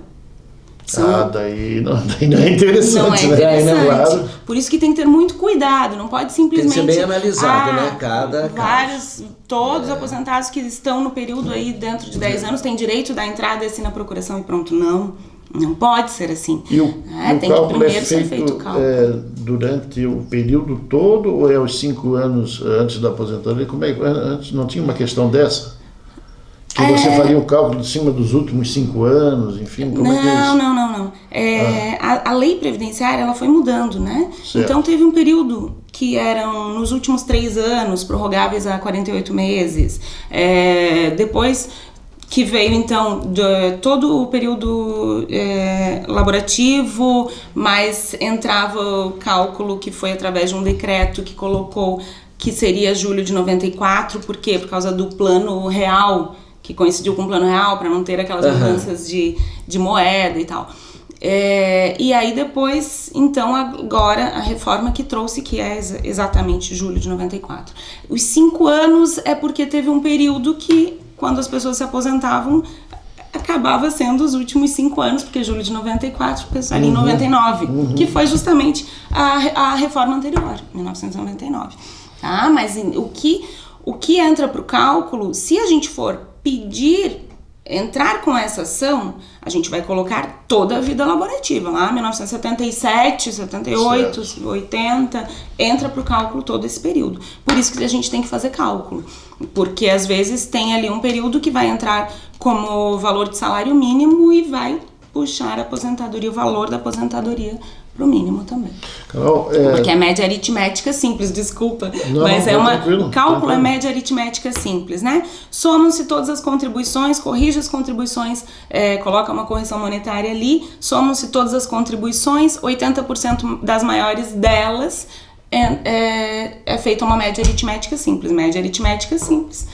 Daí não é interessante. Não é interessante. Né? Claro. Por isso que tem que ter muito cuidado, não pode simplesmente... Tem que ser bem analisado, né? Cada caso. Todos os aposentados que estão no período aí dentro de 10 anos têm direito da entrada e assina a procuração e pronto. Não pode ser assim. E o tem que primeiro ser feito o cálculo. Durante o período todo ou é os 5 anos antes da aposentadoria? Como é que antes não tinha uma questão dessa? Que você faria o cálculo de cima dos últimos 5 anos, enfim, como é que é isso? Não. A lei previdenciária, ela foi mudando, né? Certo. Então teve um período que eram nos últimos 3 anos, prorrogáveis a 48 meses. Depois que veio, então, todo o período laborativo, mas entrava o cálculo que foi através de um decreto que colocou que seria julho de 94, por quê? Por causa do plano real, que coincidiu com o plano real, para não ter aquelas mudanças de moeda e tal. E aí depois, então, agora a reforma que trouxe, que é exatamente julho de 94. Os 5 anos é porque teve um período que, quando as pessoas se aposentavam, acabava sendo os últimos 5 anos, porque julho de 94 ali em 99, que foi justamente a reforma anterior, 1999. Tá? Mas o que entra para o cálculo, se a gente for entrar com essa ação, a gente vai colocar toda a vida laborativa, lá 1977, 78, certo. 80, entra para o cálculo todo esse período. Por isso que a gente tem que fazer cálculo, porque às vezes tem ali um período que vai entrar como valor de salário mínimo e vai puxar a aposentadoria, o valor da aposentadoria pro mínimo também. Carol, porque é média aritmética simples, desculpa, mas o cálculo é média aritmética simples, né? Somam-se todas as contribuições, corrige as contribuições, coloca uma correção monetária ali, somam-se todas as contribuições, 80% das maiores delas é feita uma média aritmética simples. Média aritmética simples.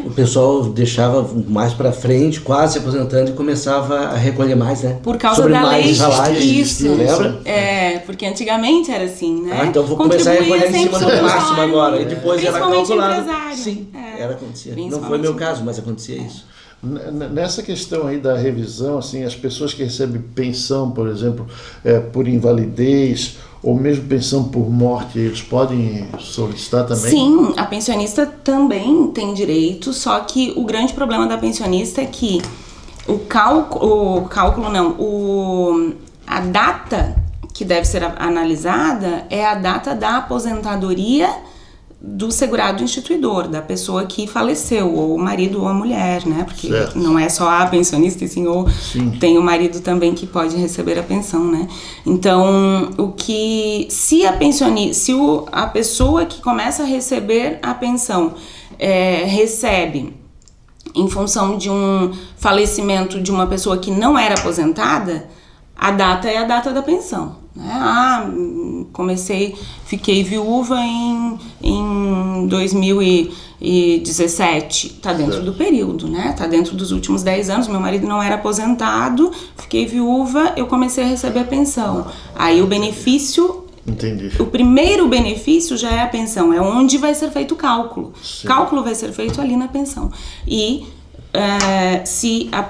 O pessoal deixava mais pra frente, quase se aposentando, e começava a recolher mais, né? Por causa da lei. Isso. Lembra? Porque antigamente era assim, né? Então vou começar a recolher em cima do máximo agora. E depois era calculado. Empresário. Sim, acontecia. Não foi meu caso, mas acontecia isso. Nessa questão aí da revisão, assim, as pessoas que recebem pensão, por exemplo, por invalidez ou mesmo pensão por morte, eles podem solicitar também? Sim, a pensionista também tem direito, só que o grande problema da pensionista é que a data que deve ser analisada é a data da aposentadoria do segurado instituidor, da pessoa que faleceu, ou o marido ou a mulher, né? Porque não é só a pensionista, sim, tem o marido também que pode receber a pensão, né? Então, se a pessoa que começa a receber a pensão recebe em função de um falecimento de uma pessoa que não era aposentada, a data é a data da pensão. né? Fiquei viúva em 2017, tá dentro do período, né? Tá dentro dos últimos 10 anos, meu marido não era aposentado, fiquei viúva, eu comecei a receber a pensão. Aí o benefício... Entendi. O primeiro benefício já é a pensão, é onde vai ser feito o cálculo. Sim. O cálculo vai ser feito ali na pensão. E se a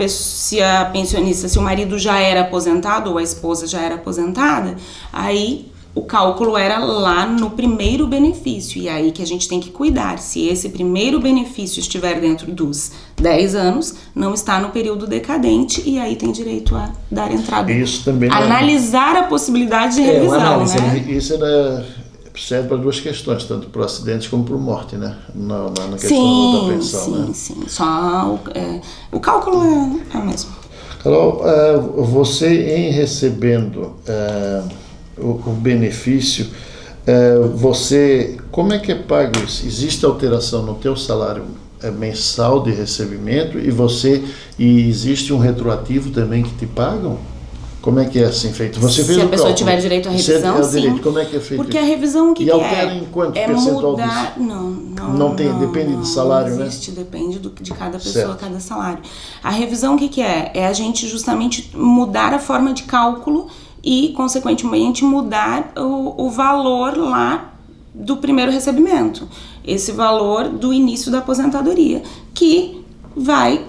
pensionista, se o marido já era aposentado ou a esposa já era aposentada, aí o cálculo era lá no primeiro benefício. E aí que a gente tem que cuidar. Se esse primeiro benefício estiver dentro dos 10 anos, não está no período decadente, e aí tem direito a dar entrada. Isso também analisar a possibilidade de revisão, né? Isso serve para duas questões, tanto para o acidente como para a morte, né? Na questão da pensão, né? Sim. Só o cálculo é o mesmo. Carol, você em recebendo o benefício, como é que é pago isso? Existe alteração no teu salário mensal de recebimento e existe um retroativo também que te pagam? Como é que é assim feito? Você fez se a o pessoa cálculo. tiver direito à revisão, sim. Direito. Como é que é feito? Porque a revisão o que altera em quanto percentual mudar, disso? Não tem, depende do salário, não existe, né? Depende de cada pessoa, Certo. cada salário. A revisão o que é? É a gente justamente mudar a forma de cálculo e, consequentemente, mudar o valor lá do primeiro recebimento. Esse valor do início da aposentadoria, que vai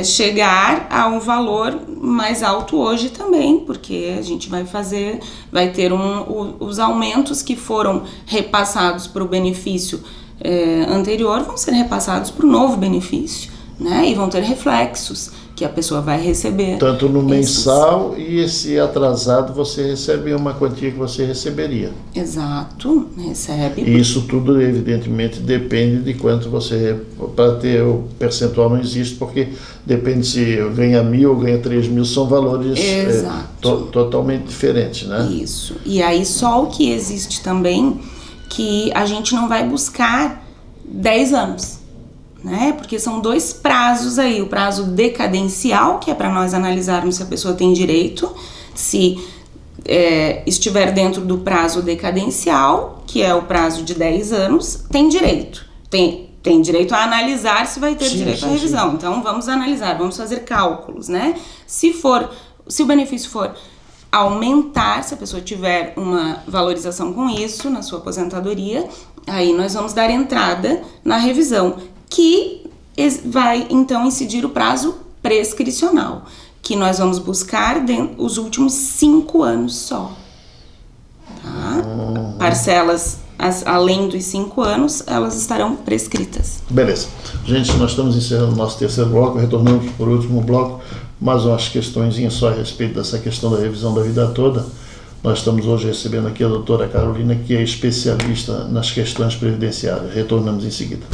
chegar a um valor mais alto hoje também, porque a gente vai ter os aumentos que foram repassados para o benefício anterior vão ser repassados para o novo benefício, né? E vão ter reflexos que a pessoa vai receber. Tanto no mensal e esse atrasado você recebe uma quantia que você receberia. Exato, recebe. E isso tudo, evidentemente, depende de quanto você... Para ter o percentual não existe, porque depende se ganha 1.000 ou ganha 3.000, são valores totalmente diferentes, né? Isso. E aí só o que existe também, que a gente não vai buscar 10 anos. Né? Porque são 2 prazos aí, o prazo decadencial, que é para nós analisarmos se a pessoa tem direito, se estiver dentro do prazo decadencial, que é o prazo de 10 anos, tem direito. Tem direito a analisar se vai ter direito à revisão. Sim. Então vamos analisar, vamos fazer cálculos, né? Se o benefício for aumentar, se a pessoa tiver uma valorização com isso na sua aposentadoria, aí nós vamos dar entrada na revisão, que vai então incidir o prazo prescricional, que nós vamos buscar os últimos 5 anos só. Tá? Parcelas além dos 5 anos, elas estarão prescritas. Beleza. Gente, nós estamos encerrando o nosso terceiro bloco, retornamos para o último bloco, mais umas questõezinhas só a respeito dessa questão da revisão da vida toda. Nós estamos hoje recebendo aqui a doutora Carolina, que é especialista nas questões previdenciárias. Retornamos em seguida.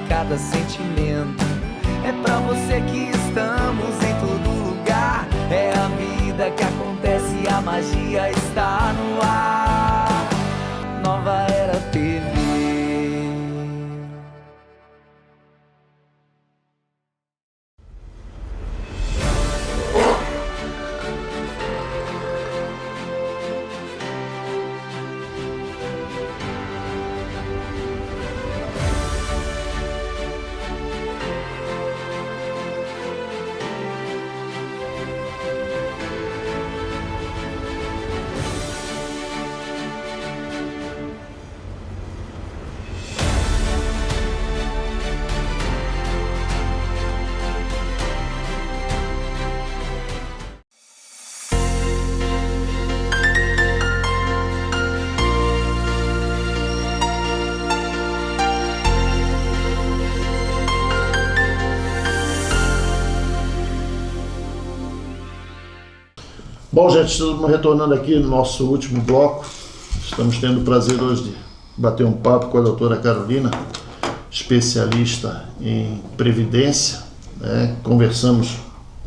Cada sentimento é pra você que estamos em todo lugar. É a vida que acontece, a magia está no ar. Nova Era TV. Bom, gente, estamos retornando aqui no nosso último bloco. Estamos tendo o prazer hoje de bater um papo com a doutora Carolina, especialista em Previdência, né? Conversamos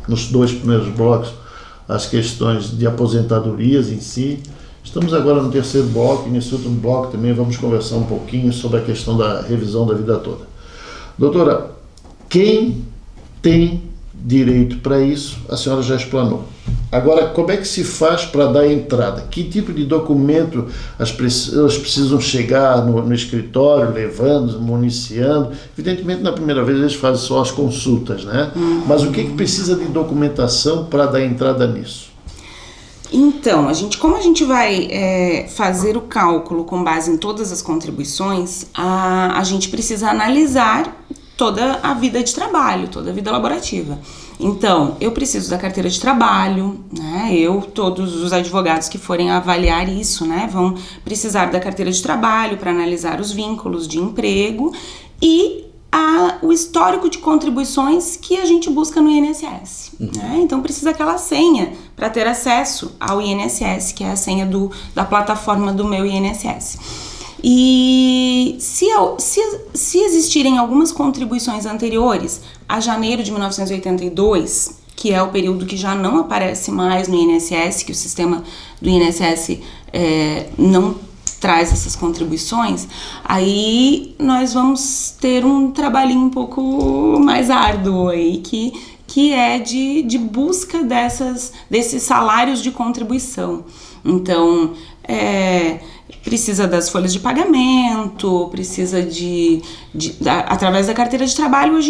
nos 2 primeiros blocos as questões de aposentadorias em si. Estamos agora no 3º bloco, e nesse último bloco também vamos conversar um pouquinho sobre a questão da revisão da vida toda. Doutora, quem tem direito para isso, a senhora já explanou. Agora, como é que se faz para dar entrada? Que tipo de documento as pessoas precisam chegar no escritório, levando, municiando? Evidentemente, na primeira vez eles fazem só as consultas, né? Mas o que precisa de documentação para dar entrada nisso? Então, como a gente vai fazer o cálculo com base em todas as contribuições, a gente precisa analisar toda a vida de trabalho, toda a vida laborativa. Então, eu preciso da carteira de trabalho, né? Todos os advogados que forem avaliar isso, né, vão precisar da carteira de trabalho para analisar os vínculos de emprego e o histórico de contribuições que a gente busca no INSS. Né? Então, precisa aquela senha para ter acesso ao INSS, que é a senha da plataforma do meu INSS. E se existirem algumas contribuições anteriores a janeiro de 1982, que é o período que já não aparece mais no INSS, que o sistema do INSS não traz essas contribuições, aí nós vamos ter um trabalhinho um pouco mais árduo aí, que é de busca desses salários de contribuição. Então, precisa das folhas de pagamento, precisa através da carteira de trabalho a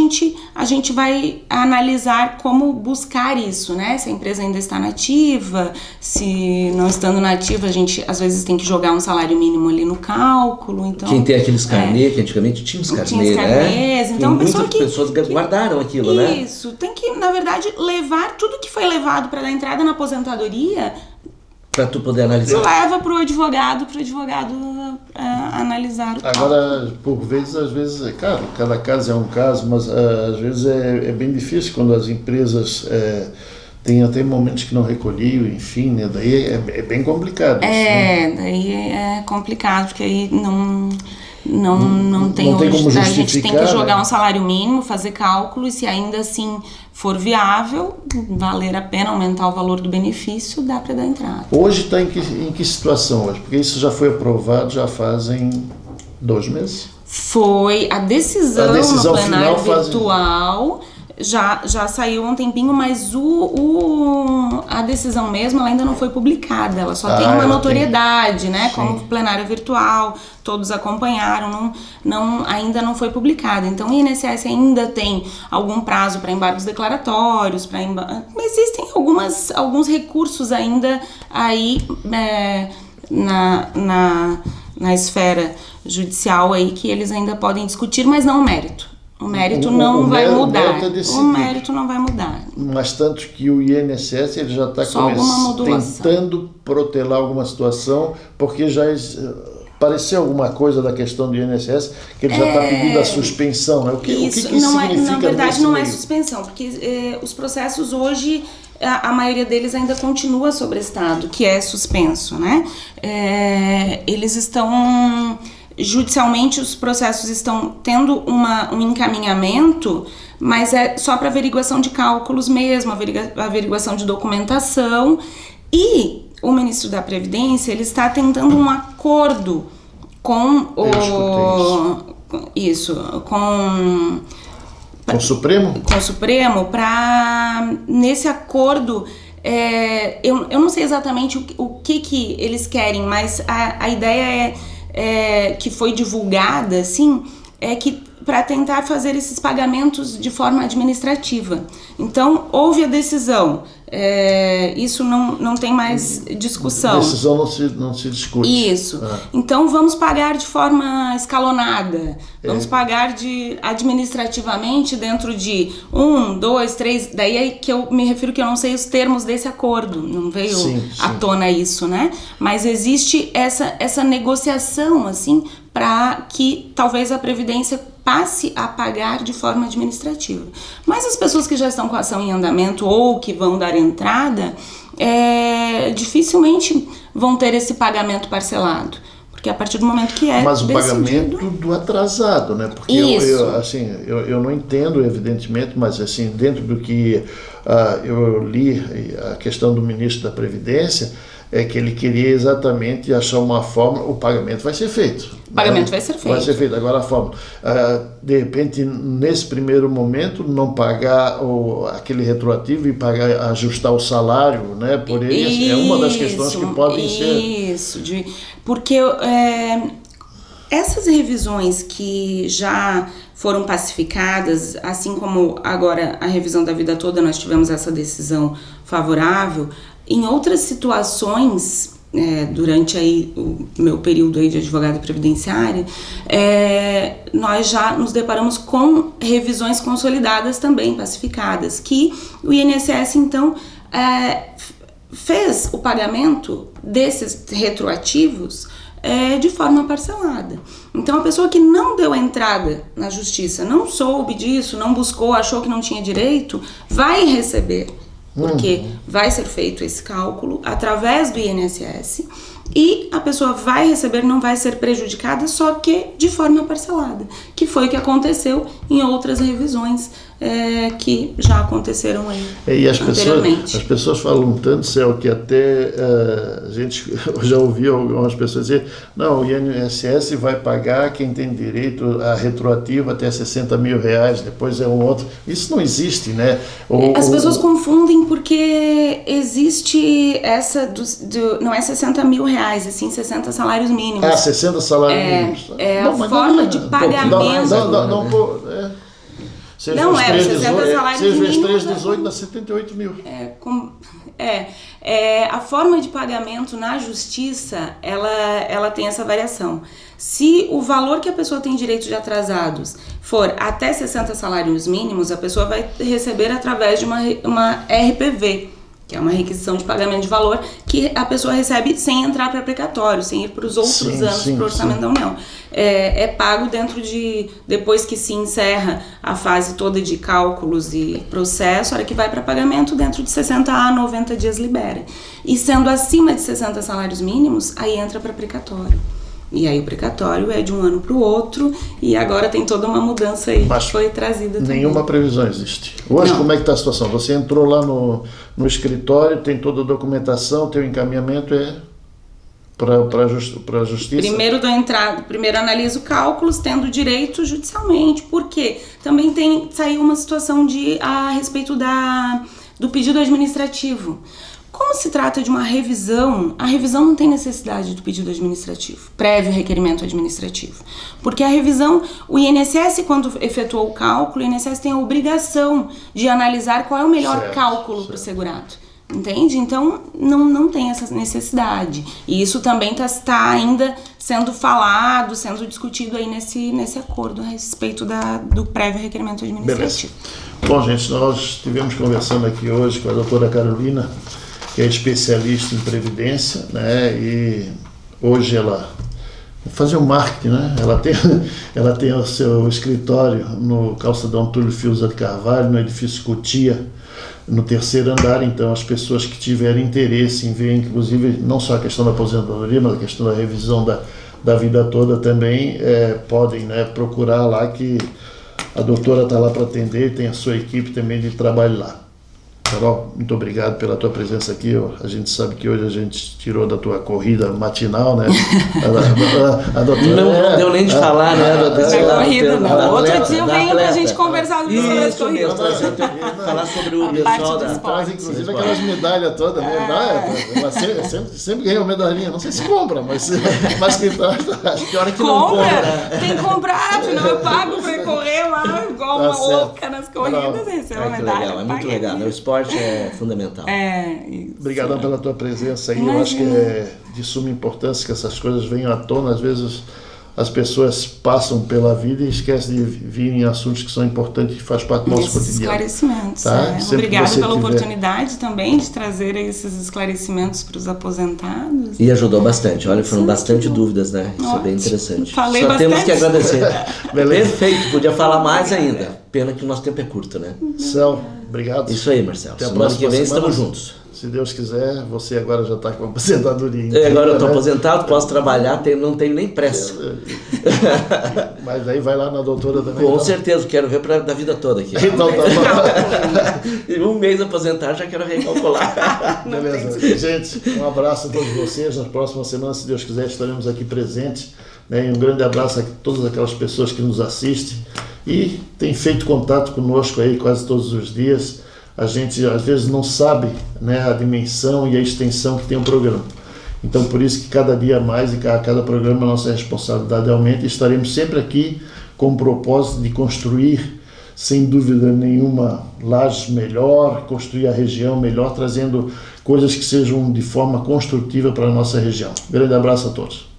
gente vai analisar como buscar isso, né? Se a empresa ainda está nativa, se não estando nativa, a gente às vezes tem que jogar um salário mínimo ali no cálculo. Então, quem tem aqueles carnês, que antigamente tinha os carnês, né? Então, muitas pessoas guardaram aquilo, né? Isso, tem que, na verdade, levar tudo que foi levado para dar entrada na aposentadoria. Para tu poder analisar. Leva pro advogado analisar o caso. Agora, por vezes, às vezes, claro, cada caso é um caso, mas às vezes é bem difícil quando as empresas têm até momentos que não recolhiam, enfim, né? Daí é bem complicado. Né? Daí é complicado, porque aí não tem como justificar, a gente tem que jogar, né? Um salário mínimo, fazer cálculo, e se ainda assim for viável, valer a pena aumentar o valor do benefício, dá para dar entrada. Hoje está em que situação hoje? Porque isso já foi aprovado, já fazem 2 meses? Foi a decisão no plenário final virtual. Já saiu há um tempinho, mas a decisão mesmo ela ainda não foi publicada, ela só tem uma notoriedade, né? Sim. Como plenário virtual, todos acompanharam, ainda não foi publicada. Então o INSS ainda tem algum prazo para embargos declaratórios, existem alguns recursos ainda aí na esfera judicial aí que eles ainda podem discutir, mas não o mérito. O mérito não vai mudar. O mérito não vai mudar. Mas tanto que o INSS ele já está tentando protelar alguma situação, porque já pareceu alguma coisa da questão do INSS que ele já está pedindo a suspensão. Né? O que isso não significa? Na verdade, não é suspensão, porque os processos hoje, a maioria deles ainda continua sobre estado, que é suspenso, né? Eles estão... Judicialmente, os processos estão tendo um encaminhamento, mas é só para averiguação de cálculos mesmo, averiguação de documentação. E o ministro da Previdência ele está tentando um acordo com com o Supremo? Com o Supremo, para nesse acordo... eu não sei exatamente o que eles querem, mas a ideia que foi divulgada, assim, é que para tentar fazer esses pagamentos de forma administrativa. Então, houve a decisão, isso não tem mais discussão. Decisão não se discute. Isso. Então, vamos pagar de forma escalonada, vamos pagar administrativamente dentro de 1, 2, 3, daí é que eu me refiro que eu não sei os termos desse acordo, não veio à tona isso, né? Mas existe essa negociação, assim, para que talvez a Previdência passe a pagar de forma administrativa. Mas as pessoas que já estão com a ação em andamento ou que vão dar entrada, dificilmente vão ter esse pagamento parcelado. Porque a partir do momento que Mas o decidido... pagamento do atrasado, né? Porque eu não entendo, evidentemente, mas assim, dentro do que eu li, a questão do ministro da Previdência, é que ele queria exatamente achar uma forma, o pagamento vai ser feito. O pagamento vai ser feito. Vai ser feito. Agora a forma, de repente, nesse primeiro momento, não pagar aquele retroativo e ajustar o salário, né, por ele, é uma das questões que podem ser... Porque essas revisões que já foram pacificadas, assim como agora a revisão da vida toda, nós tivemos essa decisão favorável, em outras situações, durante aí o meu período aí de advogada previdenciária, nós já nos deparamos com revisões consolidadas também, pacificadas, que o INSS, então, fez o pagamento desses retroativos de forma parcelada. Então, a pessoa que não deu a entrada na justiça, não soube disso, não buscou, achou que não tinha direito, vai receber, porque vai ser feito esse cálculo através do INSS e a pessoa vai receber, não vai ser prejudicada, só que de forma parcelada, que foi o que aconteceu em outras revisões que já aconteceram aí anteriormente. As pessoas falam tanto, Céu, que até a gente já ouviu algumas pessoas dizer, não, o INSS vai pagar quem tem direito a retroativo até R$60 mil, depois é um outro. Isso não existe, né? As pessoas confundem porque existe essa, não é R$60 mil, assim, 60 salários mínimos. 60 salários mínimos. A forma de pagamento. Não, 60 salários mínimos. 6 vezes 3, 18, dá 78 mil. A forma de pagamento na justiça, ela tem essa variação. Se o valor que a pessoa tem direito de atrasados for até 60 salários mínimos, a pessoa vai receber através de uma RPV, que é uma requisição de pagamento de valor que a pessoa recebe sem entrar para precatório, sem ir para os outros anos para o orçamento da União. É pago depois que se encerra a fase toda de cálculos e processo, a hora que vai para pagamento, dentro de 60 a 90 dias libera. E sendo acima de 60 salários mínimos, aí entra para precatório. E aí o precatório é de um ano para o outro, e agora tem toda uma mudança aí que foi trazida também. Nenhuma previsão existe. Hoje, como é que está a situação? Você entrou lá no escritório, tem toda a documentação, teu encaminhamento para a justiça? Primeiro analiso cálculos, tendo direito judicialmente. Por quê? Também saiu uma situação a respeito do pedido administrativo. Como se trata de uma revisão, a revisão não tem necessidade do pedido administrativo, prévio requerimento administrativo. Porque a revisão, o INSS, quando efetuou o cálculo, o INSS tem a obrigação de analisar qual é o melhor cálculo para o segurado. Entende? Então, não tem essa necessidade. E isso também está ainda sendo falado, sendo discutido aí nesse acordo a respeito do prévio requerimento administrativo. Beleza. Bom, gente, nós estivemos conversando aqui hoje com a doutora Carolina, que é especialista em previdência, né? E hoje ela fazer um marketing, né? Ela tem o seu escritório no Calçadão Túlio Fiuza de Carvalho, no edifício Cotia, no 3º andar. Então, as pessoas que tiverem interesse em ver, inclusive, não só a questão da aposentadoria, mas a questão da revisão da vida toda também, podem, né, procurar lá, que a doutora está lá para atender e tem a sua equipe também de trabalho lá. Carol, muito obrigado pela tua presença aqui. A gente sabe que hoje a gente tirou da tua corrida matinal, né? A doutora, não deu nem de falar, né? Corrida, não. Outro dia eu venho pra gente conversar sobre as corridas. Falar sobre o pessoal da... Traz, inclusive, aquelas medalhas todas, né? Ela sempre ganha uma medalhinha. Não sei se compra, mas que traz. Acho que hora que não compra. Tem que comprar, afinal eu pago pra correr lá, igual uma louca nas corridas, recebe uma medalha. É muito legal, né? O esporte é fundamental. Obrigadão pela tua presença aí. Eu acho que é de suma importância que essas coisas venham à tona. Às vezes as pessoas passam pela vida e esquecem de vir em assuntos que são importantes e faz parte do nosso cotidiano. Esclarecimentos. Tá? Obrigada pela oportunidade também de trazer esses esclarecimentos para os aposentados. E ajudou bastante. Olha, foram bastante dúvidas, né? Isso é bem interessante. Falei Só bastante. Temos que agradecer. Perfeito, podia falar mais ainda. Pena que o nosso tempo é curto, né? Céu, obrigado. Isso aí, Marcelo. Até a Semana próxima que vem semana. estamos juntos. Se Deus quiser, você agora já está com a aposentadoria. Agora eu estou né? aposentado, posso trabalhar, não tenho nem pressa. Mas aí vai lá na doutora também. Com então. certeza, quero ver da vida toda aqui. Então tá bom. Em um mês aposentar, já quero recalcular. Beleza. Gente, um abraço a todos vocês. Na próxima semana, se Deus quiser, estaremos aqui presentes. Né? E um grande abraço a todas aquelas pessoas que nos assistem e têm feito contato conosco aí quase todos os dias. A gente às vezes não sabe, né, a dimensão e a extensão que tem o programa. Então por isso que cada dia mais e a cada programa a nossa responsabilidade aumenta e estaremos sempre aqui com o propósito de construir, sem dúvida nenhuma, lajes melhor, construir a região melhor, trazendo coisas que sejam de forma construtiva para a nossa região. Grande abraço a todos.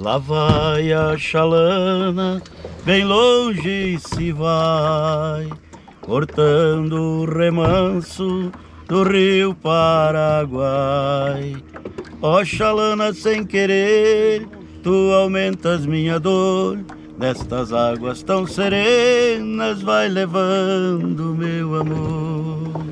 Lá vai a chalana, bem longe se vai, cortando o remanso do rio Paraguai. Ó chalana, sem querer, tu aumentas minha dor, nestas águas tão serenas vai levando meu amor.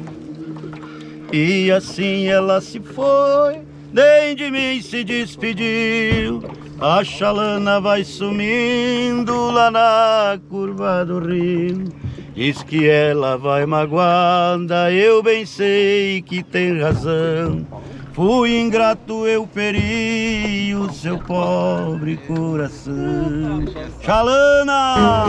E assim ela se foi, nem de mim se despediu. A chalana vai sumindo lá na curva do rio. Diz que ela vai magoada, eu bem sei que tem razão. Fui ingrato, eu feri o seu pobre coração. Chalana!